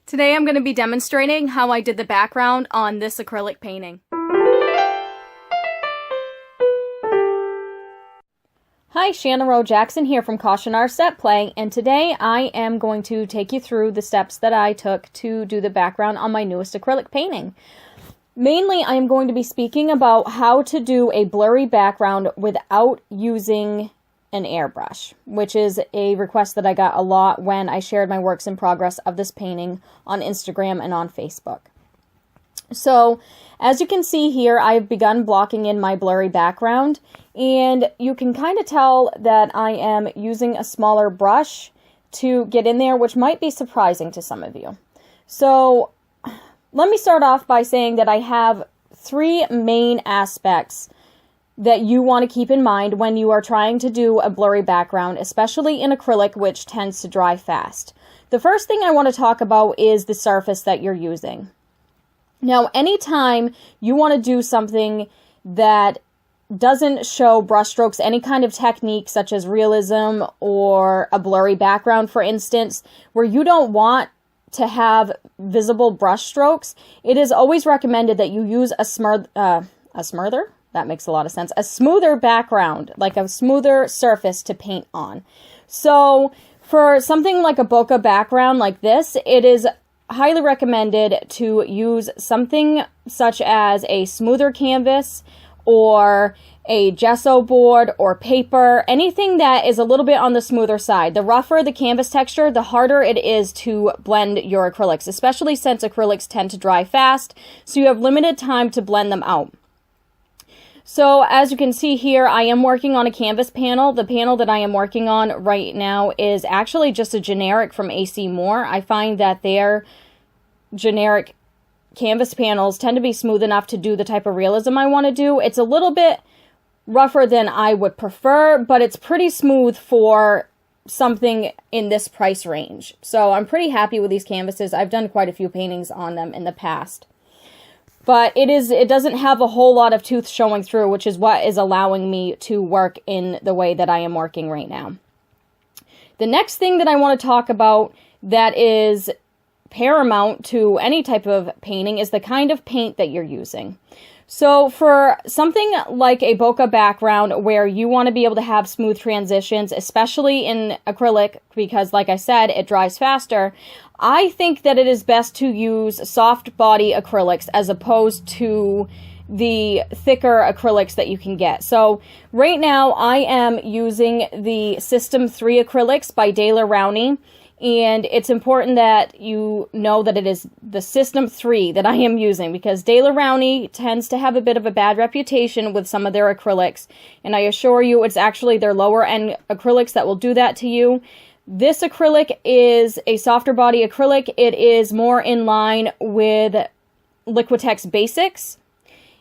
Today I'm going to be demonstrating how I did the background on this acrylic painting. Hi, Shannon Rowe Jackson here from Caution Our Set Play, and today I am going to take you through the steps that I took to do the background on my newest acrylic painting. Mainly, I am going to be speaking about how to do a blurry background without using an airbrush, which is a request that I got a lot when I shared my works in progress of this painting on Instagram and on Facebook. So, as you can see here, I've begun blocking in my blurry background, and you can kind of tell that I am using a smaller brush to get in there, which might be surprising to some of you. So, let me start off by saying that I have three main aspects that you want to keep in mind when you are trying to do a blurry background, especially in acrylic, which tends to dry fast. The first thing I want to talk about is the surface that you're using. Now, anytime you want to do something that doesn't show brushstrokes, any kind of technique such as realism or a blurry background, for instance, where you don't want to have visible brushstrokes, it is always recommended that you use a smoother? That makes a lot of sense. A smoother background, like a smoother surface to paint on. So for something like a bokeh background like this, it is highly recommended to use something such as a smoother canvas or a gesso board or paper, anything that is a little bit on the smoother side. The rougher the canvas texture, the harder it is to blend your acrylics, especially since acrylics tend to dry fast, so you have limited time to blend them out. So as you can see here, I am working on a canvas panel. The panel that I am working on right now is actually just a generic from AC Moore. I find that their generic canvas panels tend to be smooth enough to do the type of realism I want to do. It's a little bit rougher than I would prefer, but it's pretty smooth for something in this price range. So I'm pretty happy with these canvases. I've done quite a few paintings on them in the past. But it doesn't have a whole lot of tooth showing through, which is what is allowing me to work in the way that I am working right now. The next thing that I want to talk about that is paramount to any type of painting is the kind of paint that you're using. So for something like a bokeh background where you want to be able to have smooth transitions, especially in acrylic, because like I said, it dries faster, I think that it is best to use soft body acrylics as opposed to the thicker acrylics that you can get. So right now I am using the System 3 acrylics by Daler Rowney. And it's important that you know that it is the System 3 that I am using, because Daler Rowney tends to have a bit of a bad reputation with some of their acrylics. And I assure you it's actually their lower end acrylics that will do that to you. This acrylic is a softer body acrylic. It is more in line with Liquitex Basics.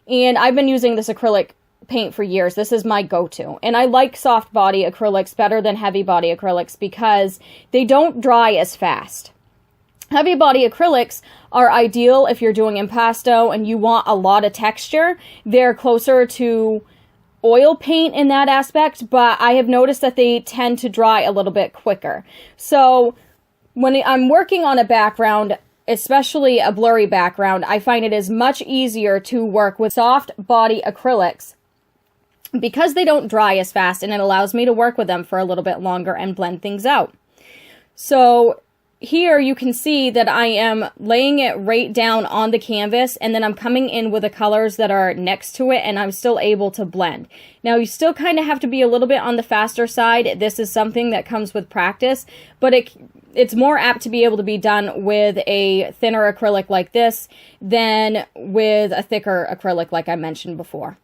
And I've been using this acrylic paint for years. This is my go-to. And I like soft body acrylics better than heavy body acrylics because they don't dry as fast. Heavy body acrylics are ideal if you're doing impasto and you want a lot of texture. They're closer to oil paint in that aspect, but I have noticed that they tend to dry a little bit quicker. So when I'm working on a background, especially a blurry background, I find it is much easier to work with soft body acrylics because they don't dry as fast, and it allows me to work with them for a little bit longer and blend things out. So here you can see that I am laying it right down on the canvas, and then I'm coming in with the colors that are next to it, and I'm still able to blend. Now, you still kind of have to be a little bit on the faster side. This is something that comes with practice, but it's more apt to be able to be done with a thinner acrylic like this than with a thicker acrylic like I mentioned before.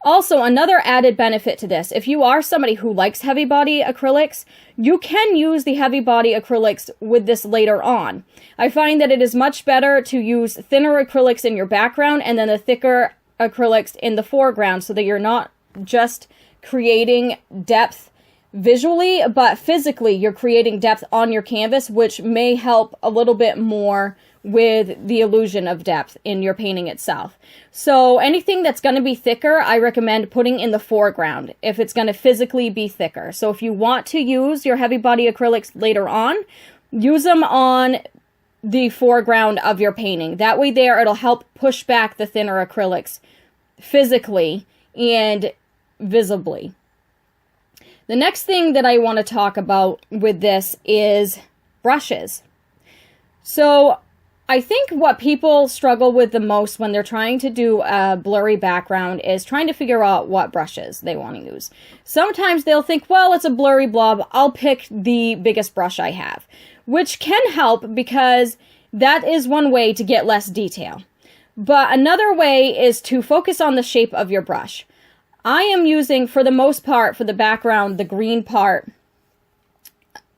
Also, another added benefit to this, if you are somebody who likes heavy body acrylics, you can use the heavy body acrylics with this later on. I find that it is much better to use thinner acrylics in your background and then the thicker acrylics in the foreground, so that you're not just creating depth visually, but physically you're creating depth on your canvas, which may help a little bit more with the illusion of depth in your painting itself. So anything that's going to be thicker, I recommend putting in the foreground if it's going to physically be thicker. So if you want to use your heavy body acrylics later on, use them on the foreground of your painting. That way there, it'll help push back the thinner acrylics physically and visibly. The next thing that I want to talk about with this is brushes. So I think what people struggle with the most when they're trying to do a blurry background is trying to figure out what brushes they want to use. Sometimes they'll think, well, it's a blurry blob, I'll pick the biggest brush I have, which can help because that is one way to get less detail. But another way is to focus on the shape of your brush. I am using, for the most part, for the background, the green part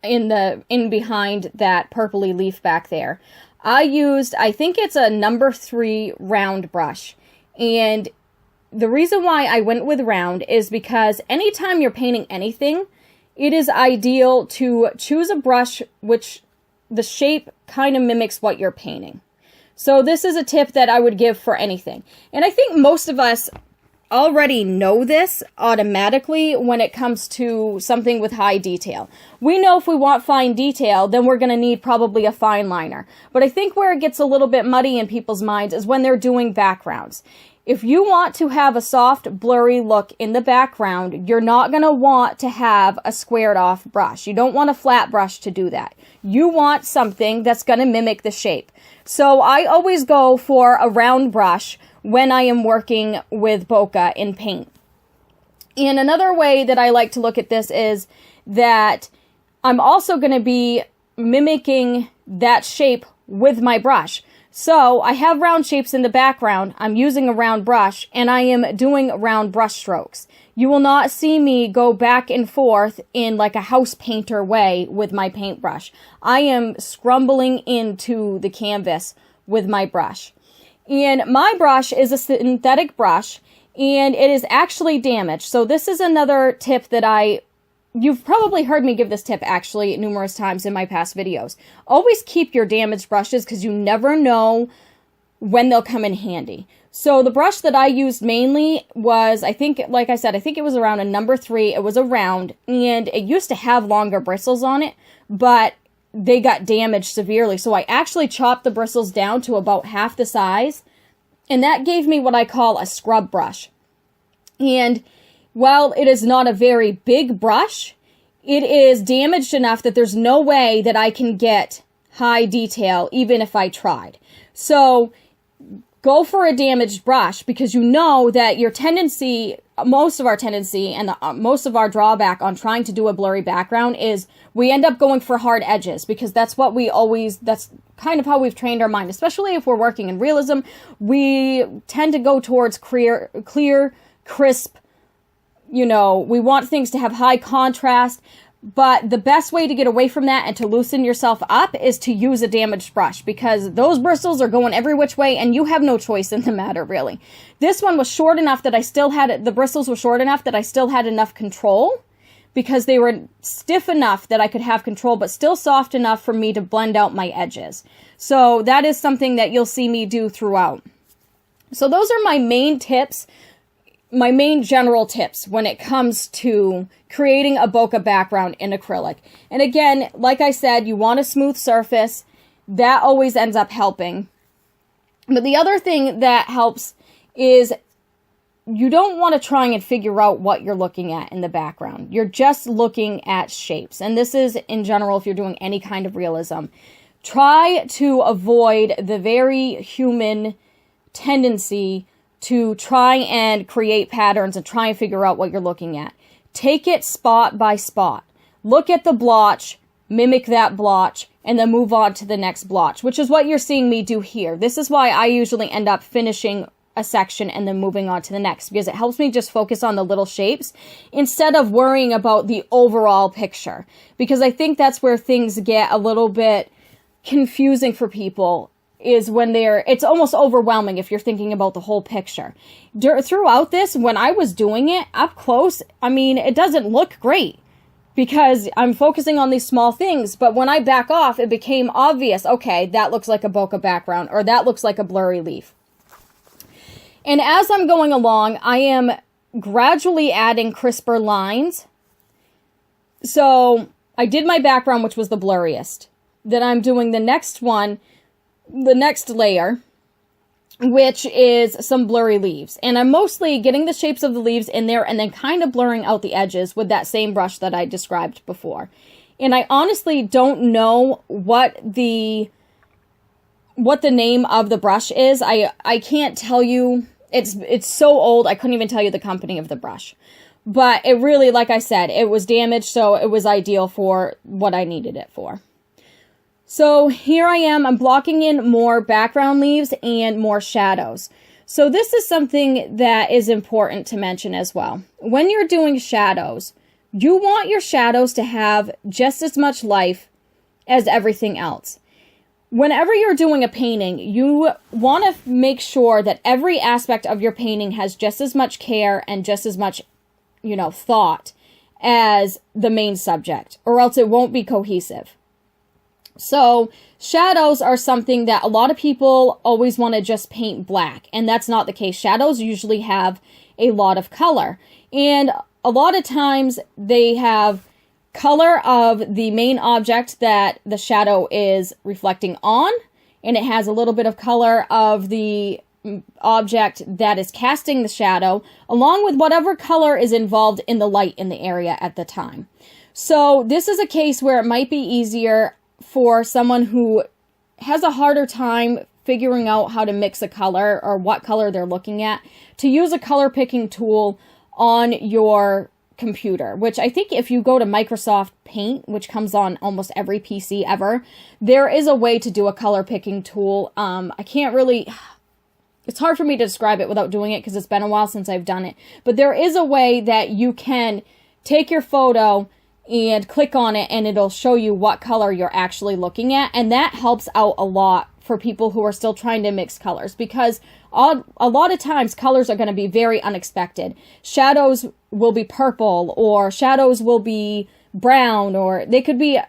in behind that purpley leaf back there. I used, I think it's a number 3 round brush. And the reason why I went with round is because anytime you're painting anything, it is ideal to choose a brush which the shape kind of mimics what you're painting. So this is a tip that I would give for anything. And I think most of us already know this automatically when it comes to something with high detail. We know if we want fine detail, then we're going to need probably a fine liner. But I think where it gets a little bit muddy in people's minds is when they're doing backgrounds. If you want to have a soft, blurry look in the background, you're not going to want to have a squared off brush. You don't want a flat brush to do that. You want something that's going to mimic the shape. So I always go for a round brush when I am working with bokeh in paint. And another way that I like to look at this is that I'm also going to be mimicking that shape with my brush. So I have round shapes in the background, I'm using a round brush, and I am doing round brush strokes. You will not see me go back and forth in like a house painter way with my paintbrush. I am scrumbling into the canvas with my brush. And my brush is a synthetic brush, and it is actually damaged. So this is another tip that you've probably heard me give this tip actually numerous times in my past videos. Always keep your damaged brushes because you never know when they'll come in handy. So the brush that I used mainly was, I think, like I said, I think it was around a number 3. It was a round, and it used to have longer bristles on it, but they got damaged severely. So I actually chopped the bristles down to about half the size, and that gave me what I call a scrub brush. And while it is not a very big brush, it is damaged enough that there's no way that I can get high detail even if I tried. So go for a damaged brush because you know that your tendency, most of our tendency and most of our drawback on trying to do a blurry background is we end up going for hard edges because that's what we always, that's kind of how we've trained our mind, especially if we're working in realism. We tend to go towards clear, crisp, you know, we want things to have high contrast, but the best way to get away from that and to loosen yourself up is to use a damaged brush because those bristles are going every which way and you have no choice in the matter, really. This one was short enough that I still had, the bristles were short enough that I still had enough control because they were stiff enough that I could have control, but still soft enough for me to blend out my edges. So that is something that you'll see me do throughout. So those are my main tips. My main general tips when it comes to creating a bokeh background in acrylic. And again, like I said, you want a smooth surface. That always ends up helping. But the other thing that helps is you don't want to try and figure out what you're looking at in the background. You're just looking at shapes. And this is in general if you're doing any kind of realism. Try to avoid the very human tendency to try and create patterns and try and figure out what you're looking at. Take it spot by spot. Look at the blotch, mimic that blotch, and then move on to the next blotch, which is what you're seeing me do here. This is why I usually end up finishing a section and then moving on to the next, because it helps me just focus on the little shapes instead of worrying about the overall picture. Because I think that's where things get a little bit confusing for people, is when it's almost overwhelming if you're thinking about the whole picture. Throughout this, when I was doing it up close, I mean, it doesn't look great because I'm focusing on these small things, but when I back off, it became obvious, okay, that looks like a bokeh background, or that looks like a blurry leaf. And as I'm going along, I am gradually adding crisper lines. So I did my background, which was the blurriest. Then I'm doing the next one, the next layer, which is some blurry leaves. And I'm mostly getting the shapes of the leaves in there and then kind of blurring out the edges with that same brush that I described before. And I honestly don't know what the name of the brush is. I can't tell you. It's so old, I couldn't even tell you the company of the brush. But it really, like I said, it was damaged, so it was ideal for what I needed it for. So here I am, I'm blocking in more background leaves and more shadows. So this is something that is important to mention as well. When you're doing shadows, you want your shadows to have just as much life as everything else. Whenever you're doing a painting, you want to make sure that every aspect of your painting has just as much care and just as much, thought as the main subject, or else it won't be cohesive. So shadows are something that a lot of people always want to just paint black, and that's not the case. Shadows usually have a lot of color, and a lot of times they have color of the main object that the shadow is reflecting on, and it has a little bit of color of the object that is casting the shadow, along with whatever color is involved in the light in the area at the time. So this is a case where it might be easier for someone who has a harder time figuring out how to mix a color or what color they're looking at, to use a color picking tool on your computer, which I think if you go to Microsoft Paint, which comes on almost every PC ever, there is a way to do a color picking tool. It's hard for me to describe it without doing it because it's been a while since I've done it, but there is a way that you can take your photo and click on it and it'll show you what color you're actually looking at, and that helps out a lot for people who are still trying to mix colors, because a lot of times colors are going to be very unexpected. Shadows will be purple, or shadows will be brown, or they could be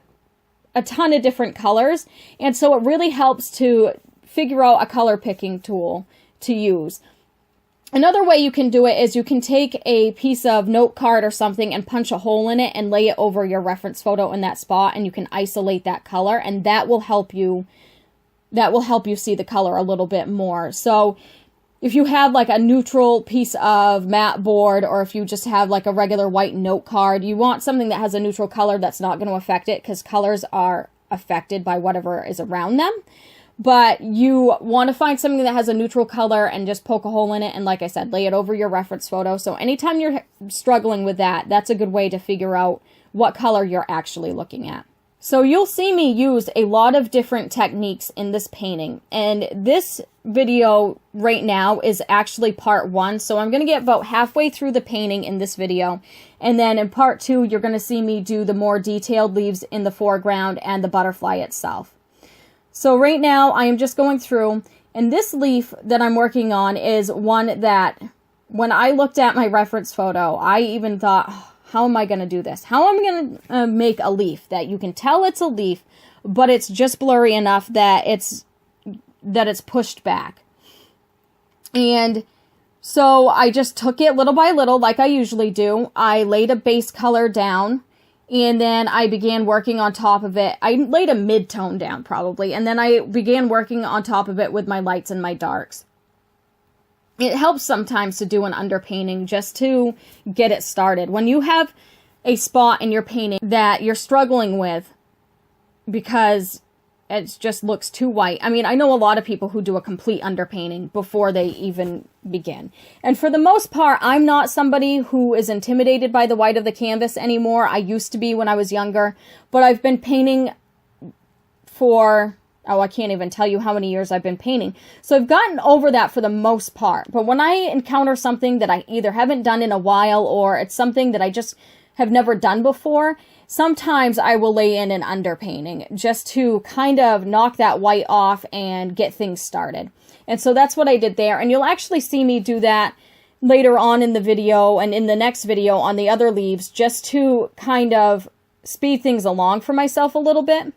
a ton of different colors, and so it really helps to figure out a color picking tool to use. Another way you can do it is you can take a piece of note card or something and punch a hole in it and lay it over your reference photo in that spot, and you can isolate that color, and that will help you see the color a little bit more. So if you have like a neutral piece of matte board, or if you just have like a regular white note card, you want something that has a neutral color that's not going to affect it, because colors are affected by whatever is around them. But you want to find something that has a neutral color and just poke a hole in it, and like I said, lay it over your reference photo. So anytime you're struggling with that, that's a good way to figure out what color you're actually looking at. So you'll see me use a lot of different techniques in this painting, and this video right now is actually part 1, so I'm going to get about halfway through the painting in this video, and then in part 2 you're going to see me do the more detailed leaves in the foreground and the butterfly itself. So right now I am just going through, and this leaf that I'm working on is one that when I looked at my reference photo, I even thought, oh, how am I going to do this? How am I going to make a leaf that you can tell it's a leaf, but it's just blurry enough that it's pushed back? And so I just took it little by little like I usually do. I laid a base color down, and then I began working on top of it. I laid a mid-tone down probably, and then I began working on top of it with my lights and my darks. It helps sometimes to do an underpainting just to get it started. When you have a spot in your painting that you're struggling with because it just looks too white. I mean, I know a lot of people who do a complete underpainting before they even begin. And for the most part, I'm not somebody who is intimidated by the white of the canvas anymore. I used to be when I was younger, but I've been painting for, I can't even tell you how many years I've been painting. So I've gotten over that for the most part. But when I encounter something that I either haven't done in a while, or it's something that I just have never done before, sometimes I will lay in an underpainting just to kind of knock that white off and get things started. And so that's what I did there. And you'll actually see me do that later on in the video and in the next video on the other leaves, just to kind of speed things along for myself a little bit.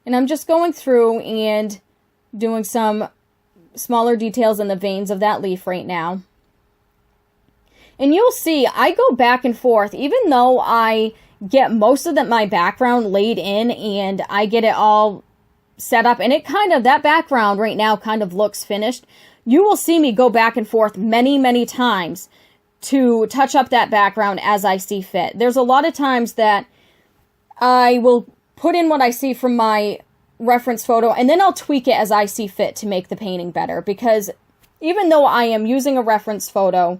And I'm just going through and doing some smaller details in the veins of that leaf right now. And you'll see I go back and forth, even though I get most of my background laid in and I get it all set up, and it kind of, that background right now kind of looks finished. You will see me go back and forth many, many times to touch up that background as I see fit. There's a lot of times that I will put in what I see from my reference photo, and then I'll tweak it as I see fit to make the painting better, because even though I am using a reference photo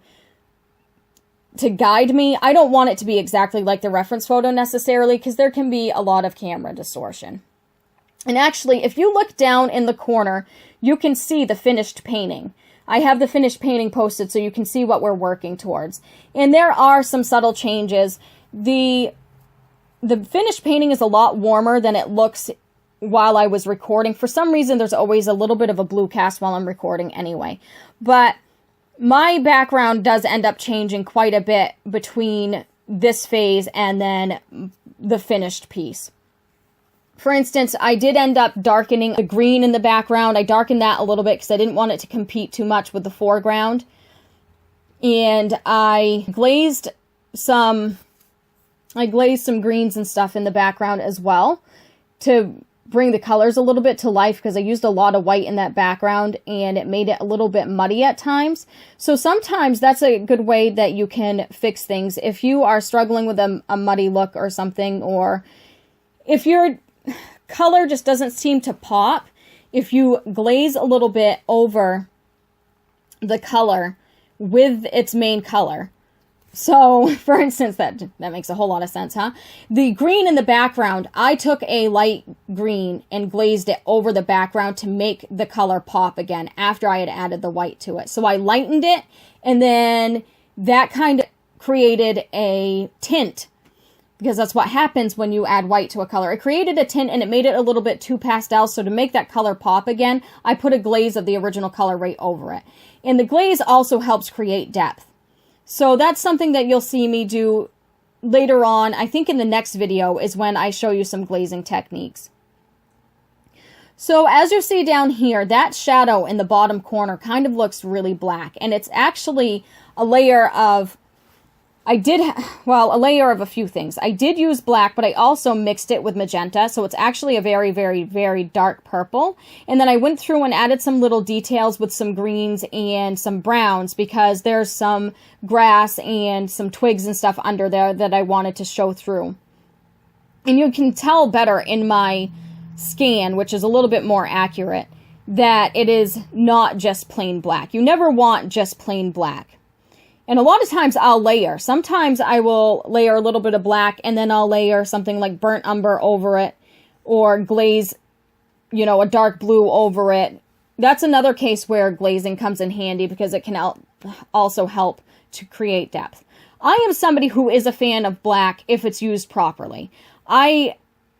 to guide me, I don't want it to be exactly like the reference photo necessarily, because there can be a lot of camera distortion. And actually, if you look down in the corner, you can see the finished painting. I have the finished painting posted so you can see what we're working towards. And there are some subtle changes. The finished painting is a lot warmer than it looks while I was recording. For some reason, there's always a little bit of a blue cast while I'm recording anyway. But my background does end up changing quite a bit between this phase and then the finished piece. For instance, I did end up darkening the green in the background. I darkened that a little bit because I didn't want it to compete too much with the foreground. And I glazed some greens and stuff in the background as well to bring the colors a little bit to life, because I used a lot of white in that background and it made it a little bit muddy at times. So sometimes that's a good way that you can fix things. If you are struggling with a muddy look or something, or if your color just doesn't seem to pop, if you glaze a little bit over the color with its main color. So, for instance, that makes a whole lot of sense, huh? The green in the background, I took a light green and glazed it over the background to make the color pop again after I had added the white to it. So I lightened it, and then that kind of created a tint, because that's what happens when you add white to a color. It created a tint and it made it a little bit too pastel, so to make that color pop again, I put a glaze of the original color right over it. And the glaze also helps create depth. So that's something that you'll see me do later on. I think in the next video is when I show you some glazing techniques. So as you see down here, that shadow in the bottom corner kind of looks really black. And it's actually a layer of, a layer of a few things. I did use black, but I also mixed it with magenta. So it's actually a very, very, very dark purple. And then I went through and added some little details with some greens and some browns, because there's some grass and some twigs and stuff under there that I wanted to show through. And you can tell better in my scan, which is a little bit more accurate, that it is not just plain black. You never want just plain black. And a lot of times I'll layer. Sometimes I will layer a little bit of black, and then I'll layer something like burnt umber over it, or glaze, a dark blue over it. That's another case where glazing comes in handy, because it can also help to create depth. I am somebody who is a fan of black if it's used properly. I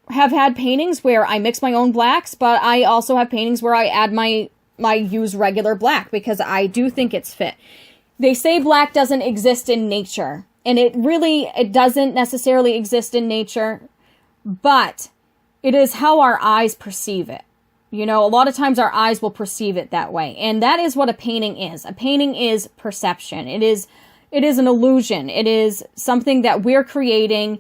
have had paintings where I mix my own blacks, but I also have paintings where I add I use regular black, because I do think it's fit. They say black doesn't exist in nature, and it doesn't necessarily exist in nature, but it is how our eyes perceive it. A lot of times our eyes will perceive it that way, and that is what a painting is. A painting is perception. It is an illusion. It is something that we're creating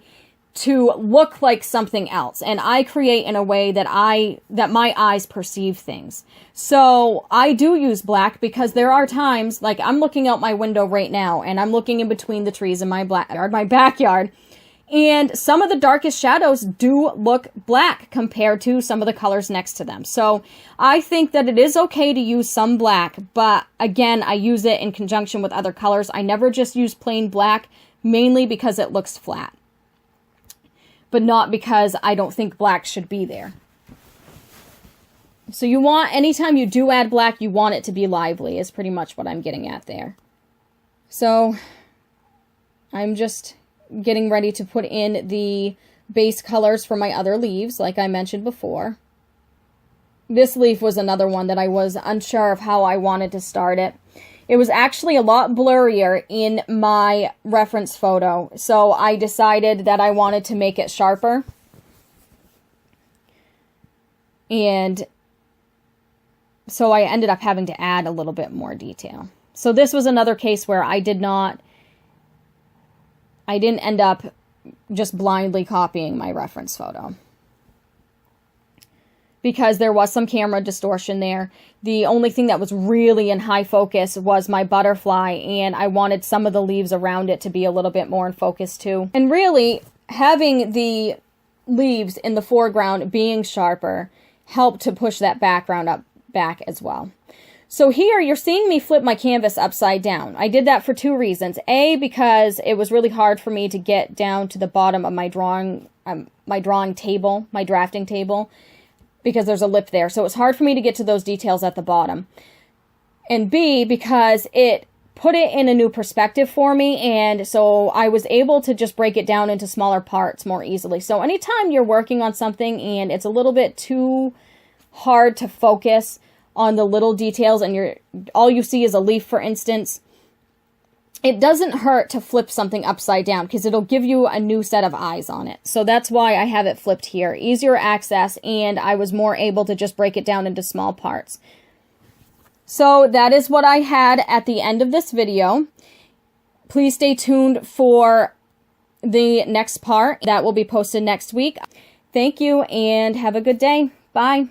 to look like something else, and I create in a way that my eyes perceive things. So I do use black, because there are times, like I'm looking out my window right now, and I'm looking in between the trees in my backyard, and some of the darkest shadows do look black compared to some of the colors next to them. So I think that it is okay to use some black, but again, I use it in conjunction with other colors. I never just use plain black, mainly because it looks flat, but not because I don't think black should be there. So anytime you do add black, you want it to be lively, is pretty much what I'm getting at there. So I'm just getting ready to put in the base colors for my other leaves, like I mentioned before. This leaf was another one that I was unsure of how I wanted to start it. It was actually a lot blurrier in my reference photo, so I decided that I wanted to make it sharper. And so I ended up having to add a little bit more detail. So this was another case where I didn't end up just blindly copying my reference photo. because there was some camera distortion there. The only thing that was really in high focus was my butterfly, and I wanted some of the leaves around it to be a little bit more in focus too. And really, having the leaves in the foreground being sharper helped to push that background back as well. So here you're seeing me flip my canvas upside down. I did that for two reasons. A, because it was really hard for me to get down to the bottom of my drawing table, my drafting table, because there's a lip there. So it's hard for me to get to those details at the bottom. And B, because it put it in a new perspective for me, and so I was able to just break it down into smaller parts more easily. So anytime you're working on something and it's a little bit too hard to focus on the little details and all you see is a leaf, for instance, it doesn't hurt to flip something upside down because it'll give you a new set of eyes on it. So that's why I have it flipped here. Easier access, and I was more able to just break it down into small parts. So that is what I had at the end of this video. Please stay tuned for the next part that will be posted next week. Thank you and have a good day. Bye.